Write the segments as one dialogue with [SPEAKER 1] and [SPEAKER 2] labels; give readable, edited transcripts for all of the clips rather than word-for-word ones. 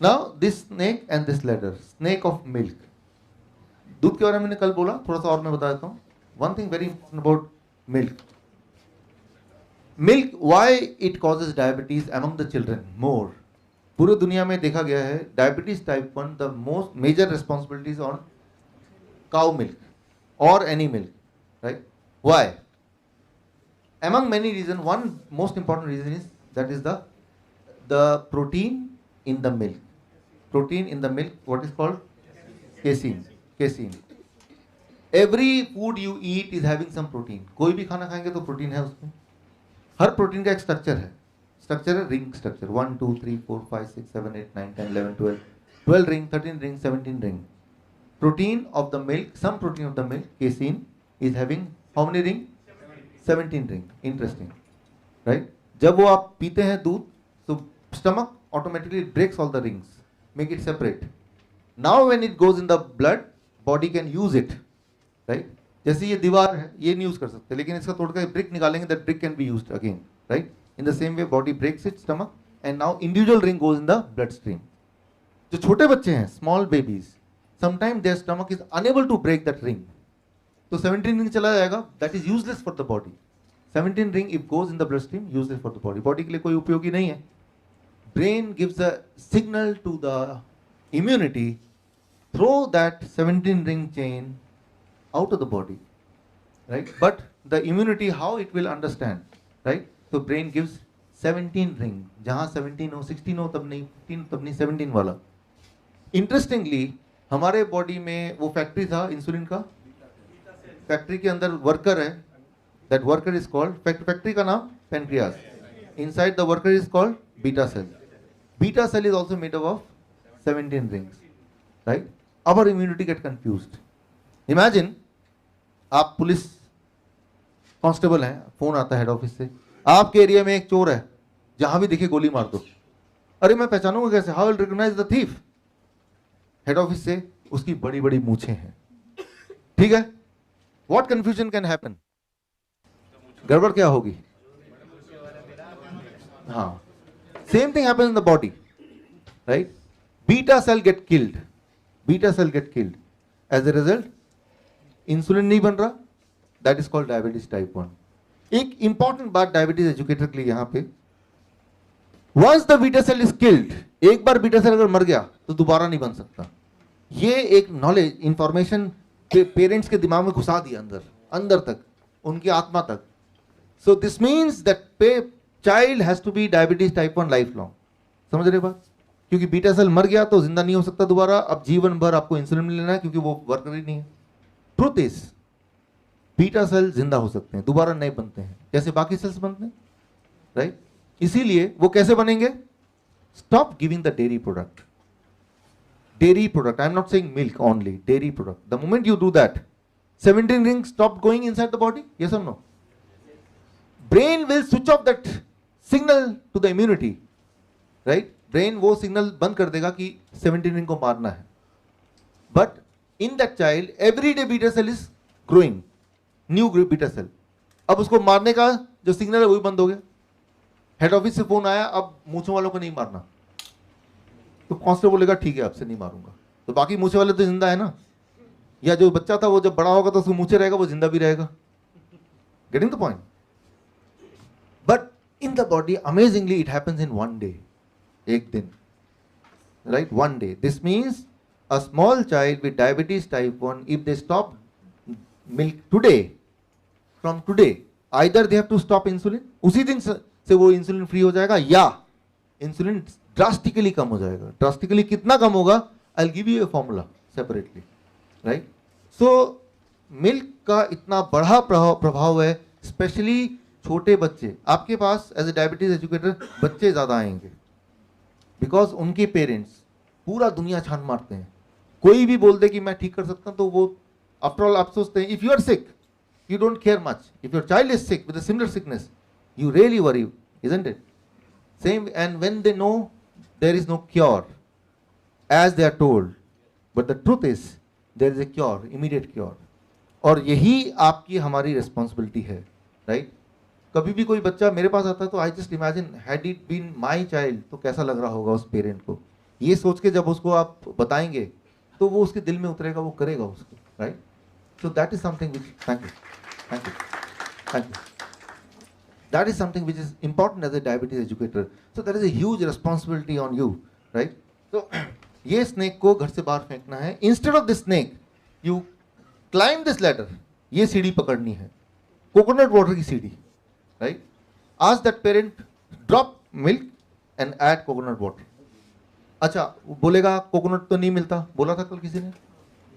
[SPEAKER 1] Now this snake and this ladder, snake of milk, दूध के बारे में मैंने कल बोला, थोड़ा सा और मैं बता देता हूँ. One thing very important about milk. Milk, why it causes diabetes among the children more. पूरे दुनिया में देखा गया है diabetes type 1 the most major responsibilities on cow milk और any milk, right. Why? among many reasons, one most important reason is that is the protein in the milk. Protein in the milk, what is called casein. Casein. Every food you eat is having some protein. कोई भी खाना खाएंगे तो protein है उसमें. हर protein का एक structure है. स्ट्रक्चर है ring structure, 1 2 3 4 5 6 7 8 9 10 11 12 ring, 13 ring, 17 ring. Protein of the milk, some protein of the milk, casein, is having how many ring? 17 ring. Interesting, right? जब वो आप पीते हैं दूध, तो stomach automatically breaks all the rings, make it separate. Now when it goes in the blood, body can use it, right? जैसे ये दीवार है, ये नहीं यूज कर सकते, लेकिन इसका तोड़कर ब्रिक निकालेंगे, that brick can be used again, right? In the same way, body breaks its stomach, and now individual ring goes in the bloodstream. जो छोटे बच्चे हैं, small babies, sometimes their stomach is unable to break that ring. तो 17 ring चला जाएगा, that is useless for the body. 17 ring if goes in the bloodstream, useless for the body. Body के लिए कोई उपयोगी नहीं है. Brain gives a signal to the immunity through that 17 ring chain out of the body, right? But the immunity, how it will understand, right? So brain gives 17 ring. जहाँ 17 हो, 16 हो तब नहीं, 15 तब नहीं, 17 वाला. Interestingly, हमारे बॉडी में वो फैक्ट्री था इंसुलिन का, फैक्ट्री के अंदर वर्कर है, that worker is called, factory का नाम pancreas. Inside the worker is called beta cell. Beta cell is also made up of 17 rings, right? Our immunity get confused. Imagine आप police constable हैं, phone आता है head office से, आपके area में एक चोर है, जहां भी दिखे गोली मार दो. अरे मैं पहचानूंगा कैसे? How will recognise the thief? Head office से, उसकी बड़ी बड़ी मूछें हैं, ठीक है? What confusion can happen? गड़बड़ क्या होगी? हाँ, same thing happens in the body, right? Beta cell get killed. Beta cell get killed. As a result, insulin नहीं बन रहा. That is called diabetes type 1. एक important बात डायबिटीज एजुकेटर के लिए यहाँ पे, once the beta cell is killed, एक बार बीटा सेल अगर मर गया तो दोबारा नहीं बन सकता. ये एक नॉलेज, इंफॉर्मेशन पेरेंट्स के दिमाग में घुसा दिया अंदर, अंदर तक, उनकी आत्मा तक. So this means that child has to be diabetes type 1 life long. समझ रहे बात? क्योंकि बीटा सेल मर गया तो जिंदा नहीं हो सकता दोबारा. अब जीवन भर आपको इंसुलिन लेना है, क्योंकि वो वर्कर ही नहीं है. ट्रुथ इज बीटा सेल जिंदा हो सकते हैं, दोबारा नहीं बनते हैं जैसे बाकी सेल्स बनते हैं, राइट? इसीलिए वो कैसे बनेंगे? Stop giving the dairy product. Dairy product, I am not saying milk only, dairy product. The moment you do that, 17 rings stop going inside the body, yes or no? Brain will switch off that signal to the immunity, right? Brain वो signal बंद कर देगा कि 17 ring को मारना है. But in that child, every day beta cell is growing, new beta cell. अब उसको मारने का जो सिग्नल है वही बंद हो गया. हेड ऑफिस से फोन आया, अब मूंछों वालों को नहीं मारना. तो कांस्टेबल बोलेगा ठीक है आपसे नहीं मारूंगा. तो बाकी मूछे वाले तो जिंदा है ना, या जो बच्चा था वो जब बड़ा होगा तो उसको मूछे रहेगा, वो जिंदा भी रहेगा. Getting the point? But in the body amazingly it happens in one day, एक दिन, right? One day. This means a small child with diabetes type 1, if they stop milk today, from today, either they have to stop insulin, उसी दिन से वो insulin free हो जाएगा, या insulin drastically कम हो जाएगा. ड्रास्टिकली कितना कम होगा? आई will give U a formula separately, right? So milk का इतना बड़ा प्रभाव है, स्पेशली छोटे बच्चे. आपके पास एज ए डायबिटीज एजुकेटर बच्चे ज्यादा आएंगे, बिकॉज उनके पेरेंट्स पूरा दुनिया छान मारते हैं. कोई भी बोल दे कि मैं ठीक कर सकता हूं, तो वो आफ्टर ऑल आप सोचते हैं, if you are sick you don't care much. If your child is sick with a similar sickness, you really worry, isn't it? Same, and when they know there is no cure, as they are told, but the truth is there is a cure, immediate cure. और यही आपकी हमारी responsibility है, right? कभी भी कोई बच्चा मेरे पास आता है तो I just imagine had it been my child, तो कैसा लग रहा होगा उस parent को. ये सोच के जब उसको आप बताएंगे तो वो उसके दिल में उतरेगा, वो करेगा उसको, right? So that is something which, thank you, thank you, thank you, that is something which is important as a diabetes educator. So there is a huge responsibility on you, right? So ये snake को घर से बाहर फेंकना है. Instead of this snake, you climb this ladder. ये सीढ़ी पकड़नी है, coconut water की सीढ़ी, right? Ask that parent, drop milk and add coconut water. अच्छा, वो बोलेगा कोकोनट तो नहीं मिलता, बोला था कल किसी ने.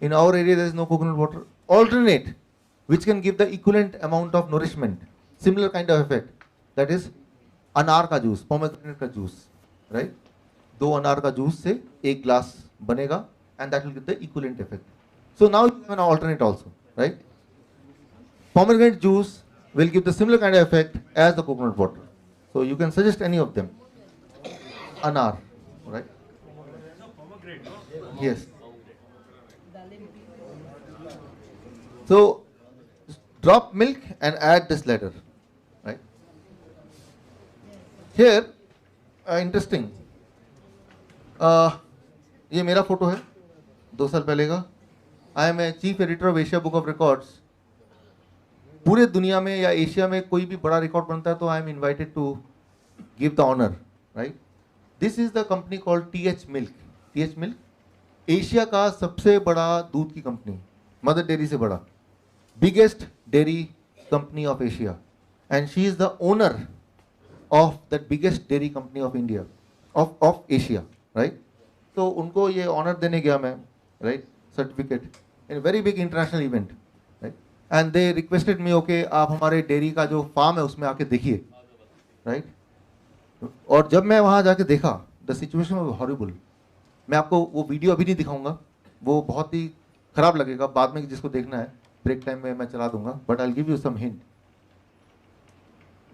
[SPEAKER 1] In our area there is no coconut water. Alternate, which can give the equivalent amount of nourishment. Similar kind of effect, that is अनार का जूस, पोमेग्रेनेट का जूस, राइट? 2 अनार का जूस से 1 ग्लास बनेगा and that will give the equivalent effect. So now you have an alternate also, right? Pomegranate juice will give the similar kind of effect as the coconut water. So you can suggest any of them. Anar, right? Yes. So drop milk and add this ladder, right? Here, interesting. ये मेरा photo है 2 साल पहले का. I am a chief editor of Asia book of records. पूरे दुनिया में या एशिया में कोई भी बड़ा रिकॉर्ड बनता है तो I am invited to give the honour, right? This is the company called TH milk. TH milk Asia का सबसे बड़ा दूध की कंपनी, मदर डेयरी से बड़ा, biggest dairy company of Asia, and she is the owner of the biggest dairy company of India, of Asia, right? तो उनको ये ऑनर देने गया मैं, right? Certificate in very big international event, right? And they requested me, okay आप हमारे dairy का जो फार्म है उसमें आके देखिए, राइट? और जब मैं वहाँ जाके देखा, द सिचुएशन वाज हॉरिबल. मैं आपको वो वीडियो अभी नहीं दिखाऊंगा, वो बहुत ही खराब लगेगा. बाद में जिसको देखना है ब्रेक टाइम में मैं चला दूंगा, but I will give you some hint.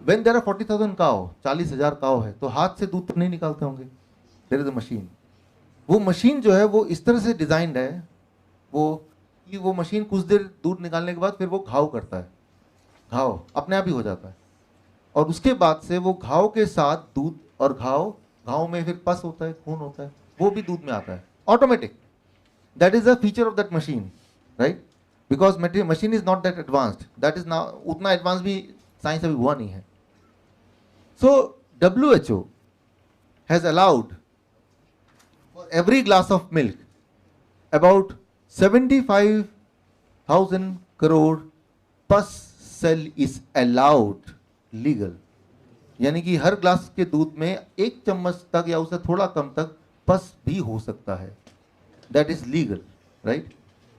[SPEAKER 1] When there are 40,000 cow, 40,000 cow है, तो हाथ से दूध तो नहीं निकालते होंगे. There is a machine. वो मशीन जो है वो इस तरह से डिजाइंड है वो मशीन कुछ देर दूध निकालने के बाद फिर वो घाव करता है. घाव अपने आप ही हो जाता है, और उसके बाद से वो घाव के साथ दूध और घाव में फिर पस होता है, खून होता है, वो भी दूध में आता है automatic. That is a feature of that machine, right? Because machine is not that advanced. That is ना, उतना एडवांस भी साइंस अभी हुआ नहीं है. सो WHO has allowed for every glass of milk about 75,000 crore pus cell is allowed legal. यानी कि हर glass के दूध में 1 चम्मच तक या उससे थोड़ा कम तक पस भी हो सकता है. That is legal, right?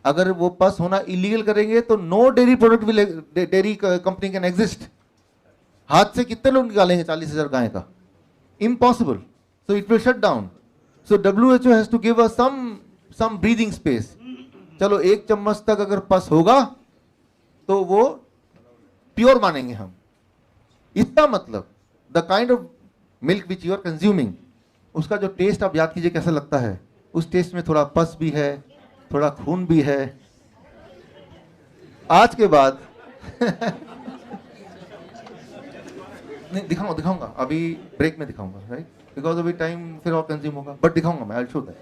[SPEAKER 1] अगर वो पस होना इलीगल करेंगे तो no dairy product will, dairy company can exist. हाथ से कितने लोग निकालेंगे 40,000 गाय का? Impossible. So it will shut down. So WHO has to give us some breathing space. चलो 1 चम्मच तक अगर पस होगा तो वो प्योर मानेंगे हम. इसका मतलब the kind of milk which you are consuming, उसका जो टेस्ट आप याद कीजिए कैसा लगता है. उस टेस्ट में थोड़ा पस भी है, थोड़ा खून भी है. आज के बाद नहीं दिखाऊंगा अभी ब्रेक में दिखाऊंगा, राइट? बिकॉज अभी टाइम फिर और कंज्यूम होगा, बट दिखाऊंगा मैं, आई विल शो दैट.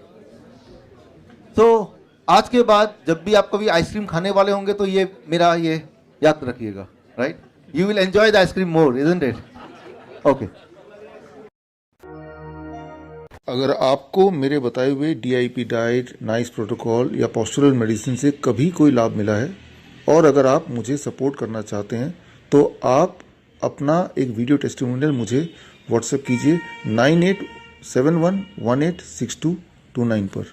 [SPEAKER 1] तो आज के बाद जब भी आप कभी आइसक्रीम खाने वाले होंगे तो ये मेरा ये याद रखिएगा, right? You will enjoy the ice cream more, isn't it? Okay.
[SPEAKER 2] अगर आपको मेरे बताए हुए DIP डाइट, नाइस प्रोटोकॉल या पोस्चरल मेडिसिन से कभी कोई लाभ मिला है, और अगर आप मुझे सपोर्ट करना चाहते हैं, तो आप अपना एक वीडियो टेस्टिमोनियल मुझे व्हाट्सएप कीजिए 9871186229 पर.